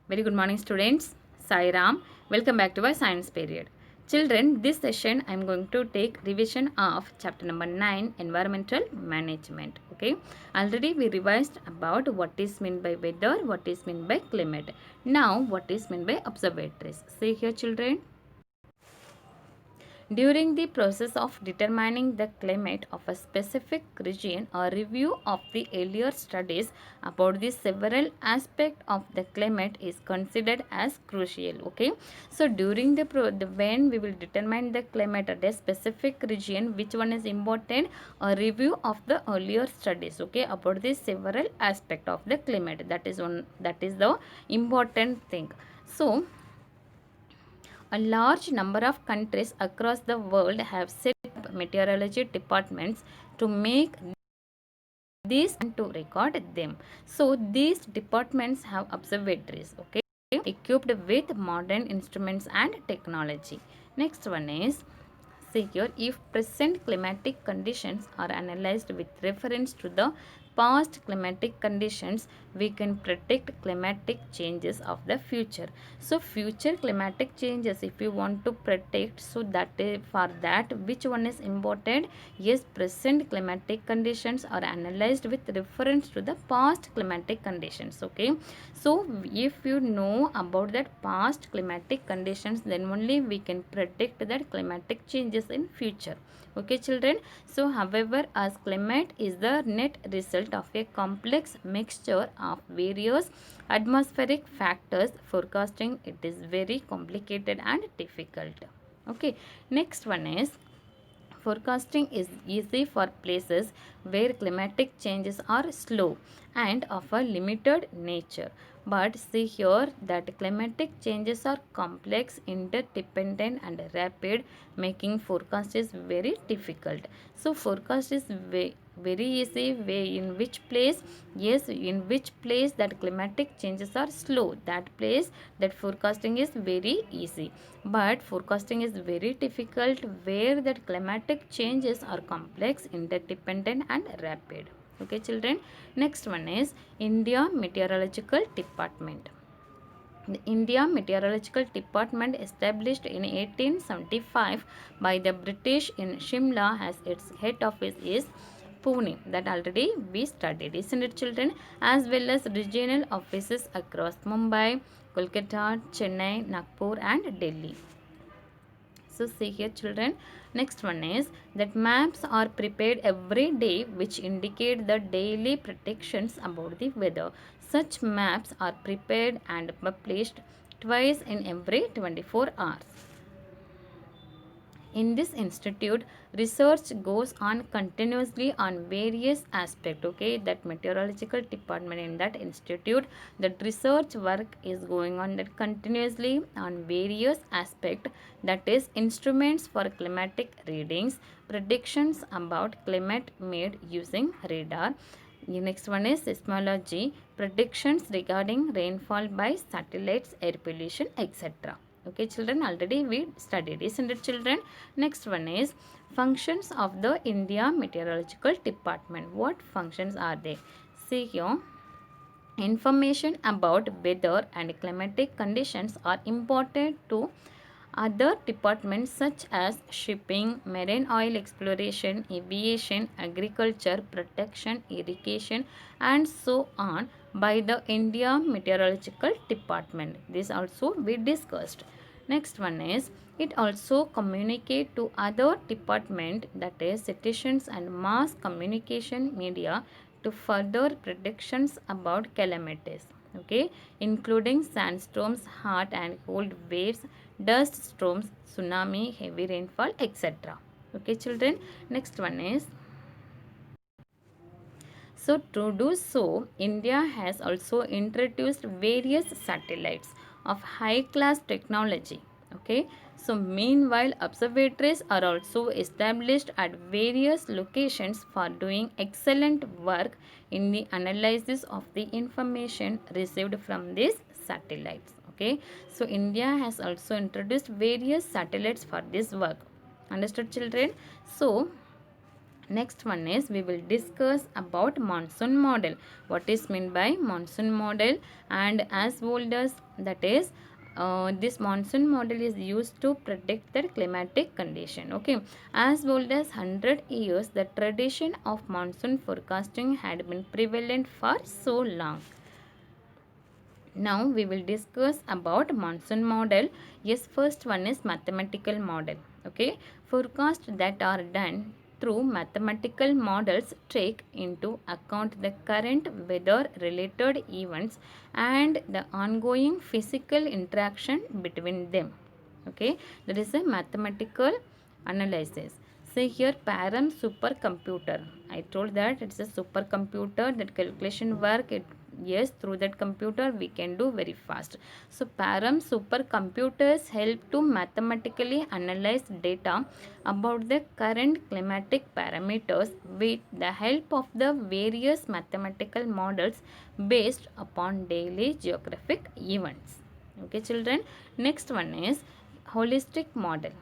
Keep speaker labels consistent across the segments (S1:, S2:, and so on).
S1: Very good morning, students. Sai Ram. Welcome back to our science period. Children, this session I am going to take revision of chapter number 9, Environmental Management. Okay. Already we revised about what is meant by weather, what is meant by climate. Now, what is meant by observatories. See here, children. During the process of determining the climate of a specific region, a review of the earlier studies about the several aspects of the climate is considered as crucial. Okay, so during when we will determine the climate at a specific region, which one is important? A review of the earlier studies. Okay, about the several aspects of the climate. That is the important thing. So a large number of countries across the world have set up meteorology departments to make these and to record them. So these departments have observatories, okay, equipped with modern instruments and technology. Next one is secure if present climatic conditions are analyzed with reference to the past climatic conditions, we can predict climatic changes of the future. So future climatic changes, if you want to predict, so that for that, which one is important? Yes, present climatic conditions are analyzed with reference to the past climatic conditions. Okay, so if you know about that past climatic conditions, then only we can predict that climatic changes in future. Okay, children. So however, as climate is the net result of a complex mixture of various atmospheric factors, forecasting it is very complicated and difficult. Okay, next one is forecasting is easy for places where climatic changes are slow and of a limited nature. But see here that climatic changes are complex, interdependent and rapid, making forecast is very difficult. So forecast is very easy way in which place, yes, in which place that climatic changes are slow, that place that forecasting is very easy. But forecasting is very difficult where that climatic changes are complex, interdependent and rapid. Okay, children. Next one is India Meteorological Department. The India Meteorological Department, established in 1875 by the British in Shimla, has its head office is Pune. That already we studied, isn't it, children? As well as regional offices across Mumbai, Kolkata, Chennai, Nagpur and Delhi. So see here, children. Next one is that maps are prepared every day which indicate the daily predictions about the weather. Such maps are prepared and published twice in every 24 hours. In this institute, research goes on continuously on various aspects. Okay, that meteorological department in that institute, that research work is going on that continuously on various aspects, that is instruments for climatic readings, predictions about climate made using radar. The next one is seismology, predictions regarding rainfall by satellites, air pollution, etc. Okay, children, already we studied, isn't it, children? Next one is functions of the India Meteorological Department. What functions are they? See here. Information about weather and climatic conditions are important to other departments such as shipping, marine oil exploration, aviation, agriculture, protection, irrigation, and so on by the India Meteorological Department. This also we discussed. Next one is it also communicate to other department, that is citizens and mass communication media, to further predictions about calamities. Okay, including sandstorms, hot and cold waves, dust storms, tsunami, heavy rainfall, etc. Okay, children. Next one is, so to do so, India has also introduced various satellites of high class technology. Okay, so meanwhile observatories are also established at various locations for doing excellent work in the analysis of the information received from these satellites. Okay, so India has also introduced various satellites for this work. Understood, children? So Next one is we will discuss about monsoon model. What is meant by monsoon model? And as old as that is, this monsoon model is used to predict the climatic condition. Okay, as old as 100 years, the tradition of monsoon forecasting had been prevalent for so long. Now we will discuss about monsoon model. Yes, first one is mathematical model. Okay, forecasts that are done through mathematical models take into account the current weather related events and the ongoing physical interaction between them. Okay, that is a mathematical analysis. Say here param supercomputer. I told that it's a supercomputer, that calculation work, it, yes, through that computer we can do very fast. So param supercomputers help to mathematically analyze data about the current climatic parameters with the help of the various mathematical models based upon daily geographic events. Okay children, next one is holistic model.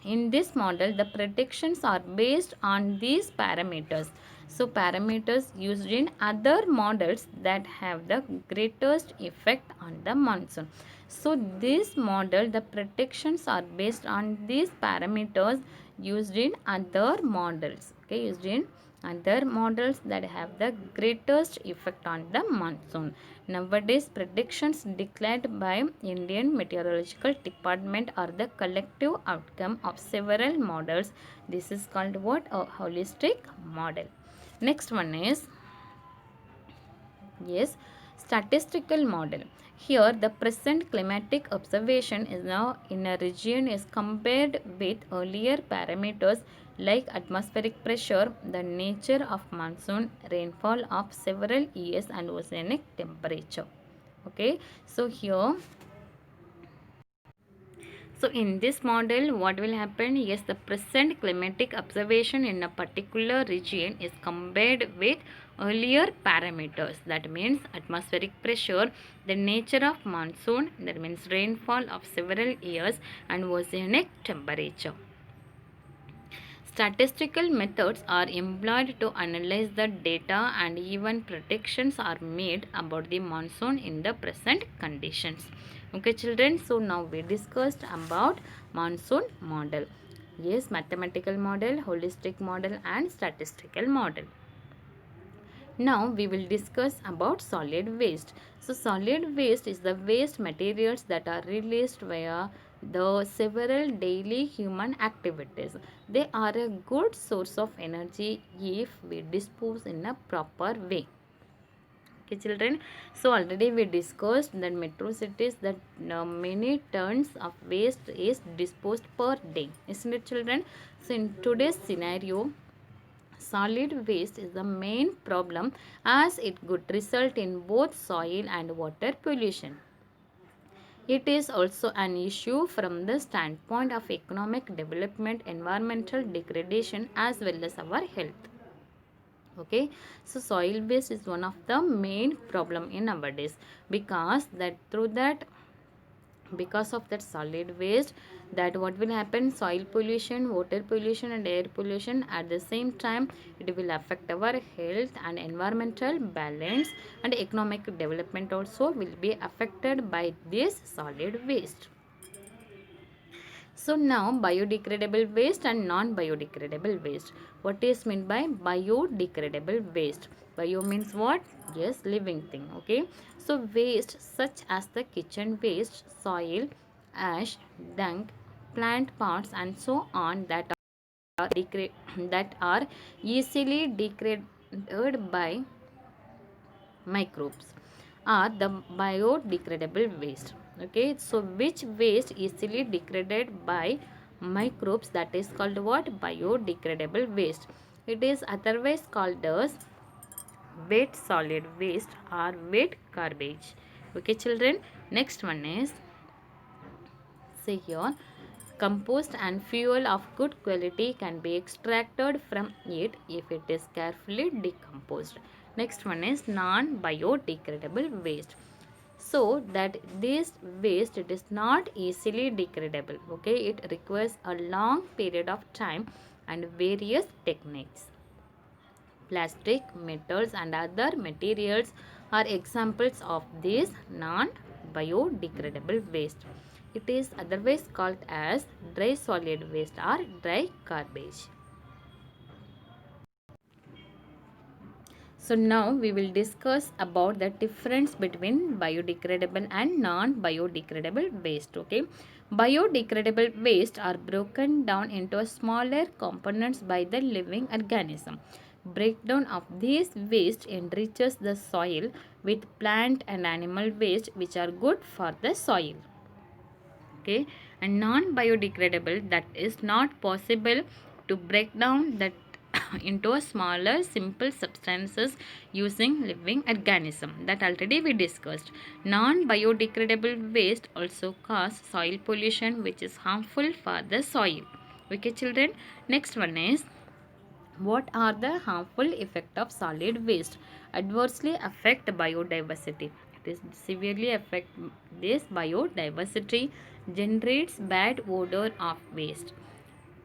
S1: In this model, the predictions are based on these parameters. So, parameters used in other models that have the greatest effect on the monsoon. So, this model, the predictions are based on these parameters used in other models. Okay, used in other models that have the greatest effect on the monsoon. Nowadays, predictions declared by Indian Meteorological Department are the collective outcome of several models. This is called what? A holistic model. Next one is, yes, statistical model. Here the present climatic observation is now in a region is compared with earlier parameters like atmospheric pressure, the nature of monsoon, rainfall of several years and oceanic temperature. Okay, so here, so in this model, what will happen? Yes, the present climatic observation in a particular region is compared with earlier parameters. That means atmospheric pressure, the nature of monsoon, that means rainfall of several years, and oceanic temperature. Statistical methods are employed to analyze the data and even predictions are made about the monsoon in the present conditions. Okay children, so now we discussed about monsoon model. Yes, mathematical model, holistic model and statistical model. Now we will discuss about solid waste. So solid waste is the waste materials that are released via the several daily human activities. They are a good source of energy if we dispose in a proper way. Okay children, so already we discussed that metro cities that many tons of waste is disposed per day, isn't it children? So in today's scenario, solid waste is the main problem as it could result in both soil and water pollution. It is also an issue from the standpoint of economic development, environmental degradation as well as our health. Okay, so soil waste is one of the main problem in nowadays because that through that, because of that solid waste, that what will happen, soil pollution, water pollution and air pollution at the same time, it will affect our health and environmental balance, and economic development also will be affected by this solid waste. So now biodegradable waste and non-biodegradable waste. What is meant by biodegradable waste? Bio means what? Yes, living thing. Okay. So waste such as the kitchen waste, soil, ash, dung, plant parts and so on that are that are easily degraded by microbes are the biodegradable waste. Okay, so which waste easily degraded by microbes, that is called what? Biodegradable waste. It is otherwise called as wet solid waste or wet garbage. Okay children, next one is, say here, compost and fuel of good quality can be extracted from it if it is carefully decomposed. Next one is non-biodegradable waste. So that this waste, it is not easily degradable. Okay, it requires a long period of time and various techniques. Plastic, metals and other materials are examples of this non-biodegradable waste. It is otherwise called as dry solid waste or dry garbage. So now we will discuss about the difference between biodegradable and non-biodegradable waste. Okay, biodegradable waste are broken down into smaller components by the living organism. Breakdown of these waste enriches the soil with plant and animal waste which are good for the soil. Okay, and non-biodegradable, that is not possible to break down that into a smaller simple substances using living organism, that already we discussed. Non-biodegradable waste also cause soil pollution which is harmful for the soil. Okay children, next one is, what are the harmful effects of solid waste? Adversely affect biodiversity. It is severely affect this biodiversity, generates bad odor of waste,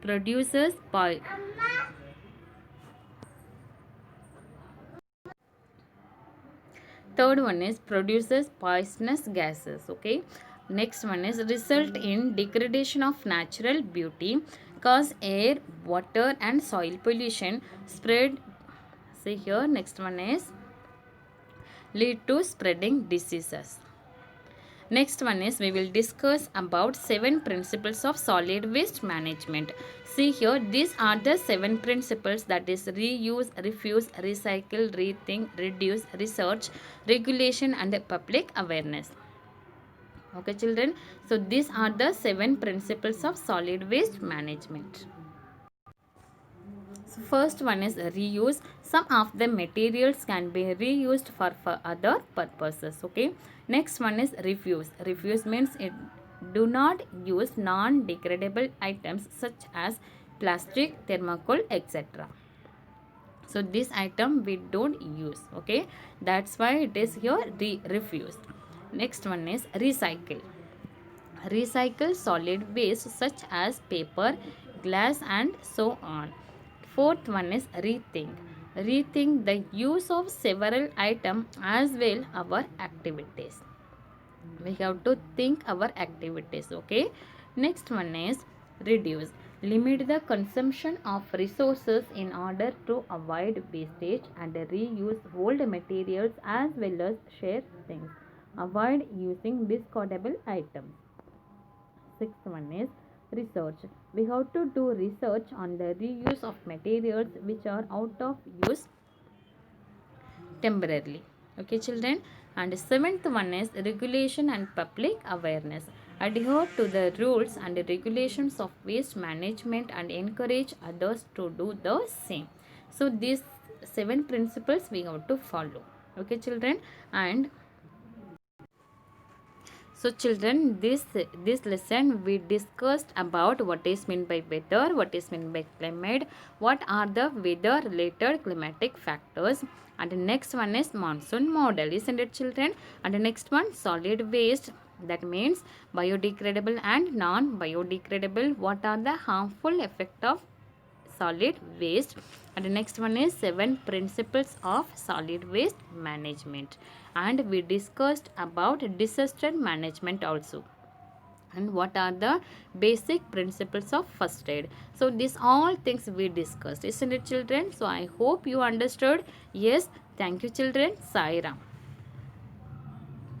S1: produces third one is produces poisonous gases. Okay, next one is result in degradation of natural beauty, cause air, water and soil pollution, spread. See here, next one is lead to spreading diseases. Next one is, we will discuss about 7 principles of solid waste management. See here, these are the 7 principles, that is reuse, refuse, recycle, rethink, reduce, research, regulation and public awareness. Okay children, so these are the 7 principles of solid waste management. So first one is reuse. Some of the materials can be reused for other purposes. Okay. Next one is refuse. Refuse means it do not use non-degradable items such as plastic, thermocol, etc. So this item we don't use. Okay. That's why it is here refuse. Next one is recycle. Recycle solid waste such as paper, glass and so on. Fourth one is rethink. Rethink the use of several items as well our activities. We have to think our activities. Okay. Next one is reduce. Limit the consumption of resources in order to avoid wastage and reuse old materials as well as share things. Avoid using discardable items. Sixth one is research. We have to do research on the reuse of materials which are out of use temporarily. Okay children, and seventh one is regulation and public awareness. Adhere to the rules and regulations of waste management and encourage others to do the same. So these 7 principles we have to follow. Okay children, and so children, this lesson we discussed about what is meant by weather, what is meant by climate, what are the weather related climatic factors, and the next one is monsoon model, isn't it children? And the next one solid waste, that means biodegradable and non-biodegradable. What are the harmful effect of solid waste? And the next one is 7 principles of solid waste management, and we discussed about disaster management also, and what are the basic principles of first aid. So these all things we discussed, isn't it children? So I hope you understood. Yes, thank you children. Sai Ram.